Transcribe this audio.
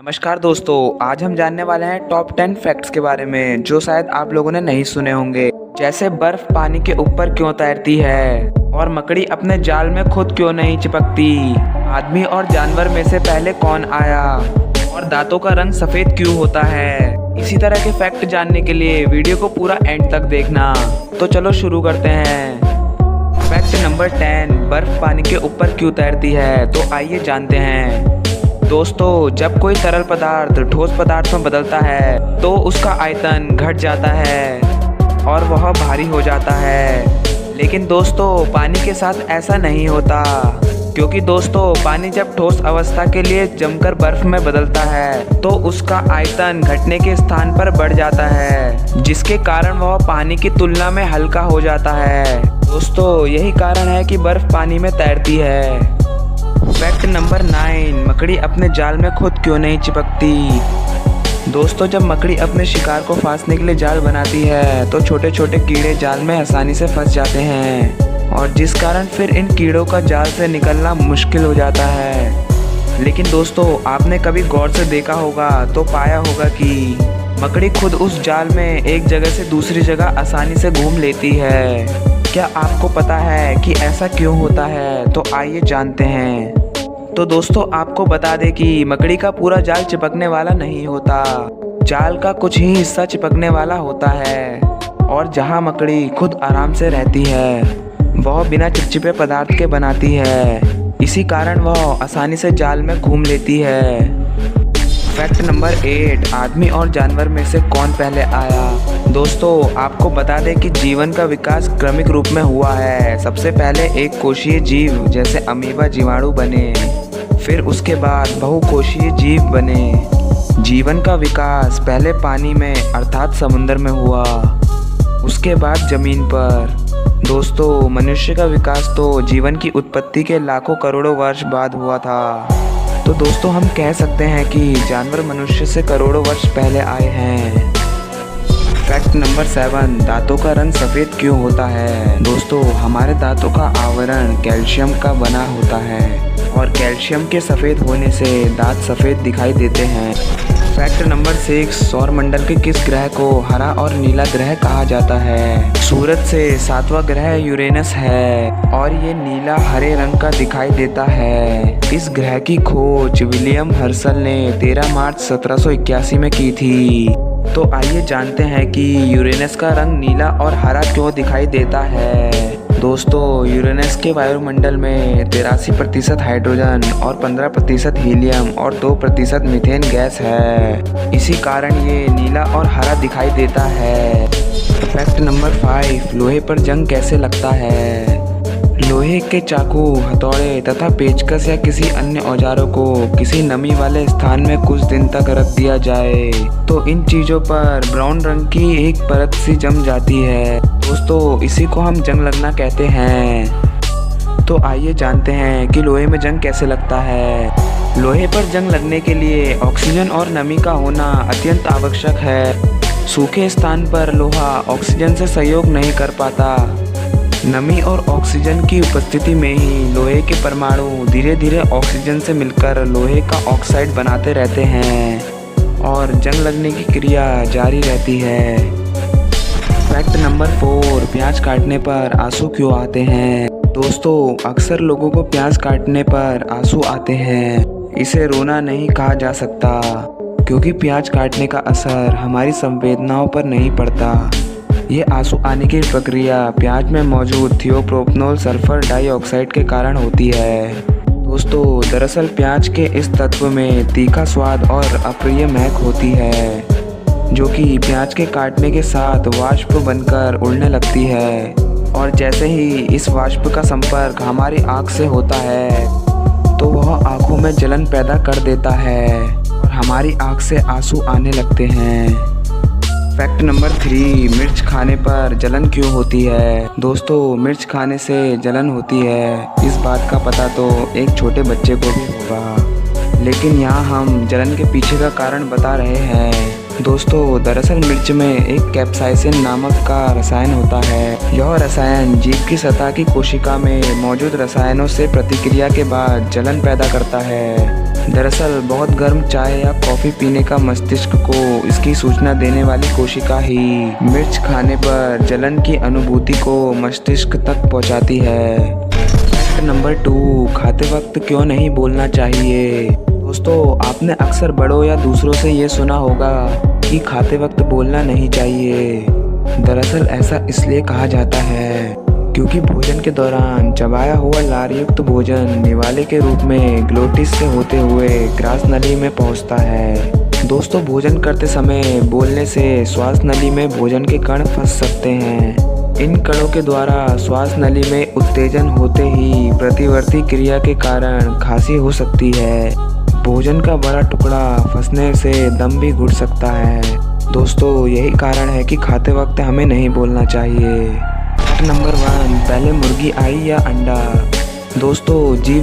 नमस्कार दोस्तों, आज हम जानने वाले हैं टॉप 10 फैक्ट्स के बारे में जो शायद आप लोगों ने नहीं सुने होंगे। जैसे बर्फ पानी के ऊपर क्यों तैरती है और मकड़ी अपने जाल में खुद क्यों नहीं चिपकती, आदमी और जानवर में से पहले कौन आया और दांतों का रंग सफेद क्यों होता है। इसी तरह के फैक्ट जानने के लिए वीडियो को पूरा एंड तक देखना। तो चलो शुरू करते हैं। फैक्ट नंबर 10, बर्फ पानी के ऊपर क्यों तैरती है, तो आइए जानते हैं। दोस्तों, जब कोई तरल पदार्थ ठोस पदार्थ में बदलता है तो उसका आयतन घट जाता है और वह भारी हो जाता है। लेकिन दोस्तों, पानी के साथ ऐसा नहीं होता, क्योंकि दोस्तों पानी जब ठोस अवस्था के लिए जमकर बर्फ में बदलता है तो उसका आयतन घटने के स्थान पर बढ़ जाता है, जिसके कारण वह पानी की तुलना में हल्का हो जाता है। दोस्तों, यही कारण है कि बर्फ पानी में तैरती है। फैक्ट नंबर 9, मकड़ी अपने जाल में खुद क्यों नहीं चिपकती। दोस्तों, जब मकड़ी अपने शिकार को फांसने के लिए जाल बनाती है तो छोटे छोटे कीड़े जाल में आसानी से फंस जाते हैं और जिस कारण फिर इन कीड़ों का जाल से निकलना मुश्किल हो जाता है। लेकिन दोस्तों, आपने कभी गौर से देखा होगा तो पाया होगा कि मकड़ी खुद उस जाल में एक जगह से दूसरी जगह आसानी से घूम लेती है। क्या आपको पता है कि ऐसा क्यों होता है, तो आइए जानते हैं। तो दोस्तों, आपको बता दें कि मकड़ी का पूरा जाल चिपकने वाला नहीं होता, जाल का कुछ ही हिस्सा चिपकने वाला होता है और जहां मकड़ी खुद आराम से रहती है वह बिना चिपचिपे पदार्थ के बनाती है, इसी कारण वह आसानी से जाल में घूम लेती है। फैक्ट नंबर 8, आदमी और जानवर में से कौन पहले आया। दोस्तों, आपको बता दें कि जीवन का विकास क्रमिक रूप में हुआ है। सबसे पहले एक कोशीय जीव जैसे अमीबा जीवाणु बने, फिर उसके बाद बहुकोशीय जीव बने। जीवन का विकास पहले पानी में अर्थात समुद्र में हुआ, उसके बाद जमीन पर। दोस्तों, मनुष्य का विकास तो जीवन की उत्पत्ति के लाखों करोड़ों वर्ष बाद हुआ था। तो दोस्तों, हम कह सकते हैं कि जानवर मनुष्य से करोड़ों वर्ष पहले आए हैं। फैक्ट नंबर 7, दांतों का रंग सफ़ेद क्यों होता है। दोस्तों, हमारे दांतों का आवरण कैल्शियम का बना होता है और कैल्शियम के सफ़ेद होने से दांत सफ़ेद दिखाई देते हैं। फैक्ट नंबर 6, सौरमंडल के किस ग्रह को हरा और नीला ग्रह कहा जाता है। सूरज से 7वां ग्रह यूरेनस है और ये नीला हरे रंग का दिखाई देता है। इस ग्रह की खोज विलियम हर्शल ने 13 मार्च 1781 में की थी। तो आइए जानते हैं कि यूरेनस का रंग नीला और हरा क्यों दिखाई देता है। दोस्तों, यूरेनस के वायुमंडल में 83% हाइड्रोजन और 15% हीलियम और 2% मीथेन गैस है, इसी कारण ये नीला और हरा दिखाई देता है। फैक्ट नंबर 5, लोहे पर जंग कैसे लगता है। लोहे के चाकू, हथौड़े तथा पेचकस या किसी अन्य औजारों को किसी नमी वाले स्थान में कुछ दिन तक रख दिया जाए तो इन चीज़ों पर ब्राउन रंग की एक परत सी जम जाती है। दोस्तों, इसी को हम जंग लगना कहते हैं। तो आइए जानते हैं कि लोहे में जंग कैसे लगता है। लोहे पर जंग लगने के लिए ऑक्सीजन और नमी का होना अत्यंत आवश्यक है। सूखे स्थान पर लोहा ऑक्सीजन से सहयोग नहीं कर पाता। नमी और ऑक्सीजन की उपस्थिति में ही लोहे के परमाणु धीरे धीरे ऑक्सीजन से मिलकर लोहे का ऑक्साइड बनाते रहते हैं और जंग लगने की क्रिया जारी रहती है। फैक्ट नंबर 4, प्याज काटने पर आंसू क्यों आते हैं। दोस्तों, अक्सर लोगों को प्याज काटने पर आंसू आते हैं। इसे रोना नहीं कहा जा सकता, क्योंकि प्याज काटने का असर हमारी संवेदनाओं पर नहीं पड़ता। ये आंसू आने की प्रक्रिया प्याज में मौजूद थियोप्रोपनोल सल्फर डाइऑक्साइड के कारण होती है। दोस्तों, दरअसल प्याज के इस तत्व में तीखा स्वाद और अप्रिय महक होती है, जो कि प्याज के काटने के साथ वाष्प बनकर उड़ने लगती है और जैसे ही इस वाष्प का संपर्क हमारी आँख से होता है तो वह आँखों में जलन पैदा कर देता है और हमारी आँख से आंसू आने लगते हैं। फैक्ट नंबर 3, मिर्च खाने पर जलन क्यों होती है। दोस्तों, मिर्च खाने से जलन होती है, इस बात का पता तो एक छोटे बच्चे को भी होगा, लेकिन यहाँ हम जलन के पीछे का कारण बता रहे हैं। दोस्तों दरअसल मिर्च में एक कैप्साइसिन नामक का रसायन होता है। यह रसायन जीभ की सतह की कोशिका में मौजूद रसायनों से प्रतिक्रिया के बाद जलन पैदा करता है। दरअसल बहुत गर्म चाय या कॉफ़ी पीने का मस्तिष्क को इसकी सूचना देने वाली कोशिका ही मिर्च खाने पर जलन की अनुभूति को मस्तिष्क तक पहुंचाती है। फैक्ट नंबर 2, खाते वक्त क्यों नहीं बोलना चाहिए। दोस्तों आपने अक्सर बड़ों या दूसरों से ये सुना होगा कि खाते वक्त बोलना नहीं चाहिए। दरअसल ऐसा इसलिए कहा जाता है क्योंकि भोजन के दौरान चबाया हुआ लारयुक्त भोजन निवाले के रूप में ग्लोटिस से होते हुए ग्रास नली में पहुंचता है। दोस्तों भोजन करते समय बोलने से श्वास नली में भोजन के कण फंस सकते हैं। इन कणों के द्वारा श्वास नली में उत्तेजन होते ही प्रतिवर्ती क्रिया के कारण खांसी हो सकती है। भोजन का बड़ा टुकड़ा फंसने से दम भी घुट सकता है। दोस्तों यही कारण है कि खाते वक्त हमें नहीं बोलना चाहिए। फैक्ट नंबर 1, पहले मुर्गी आई या अंडा। दोस्तों जीभ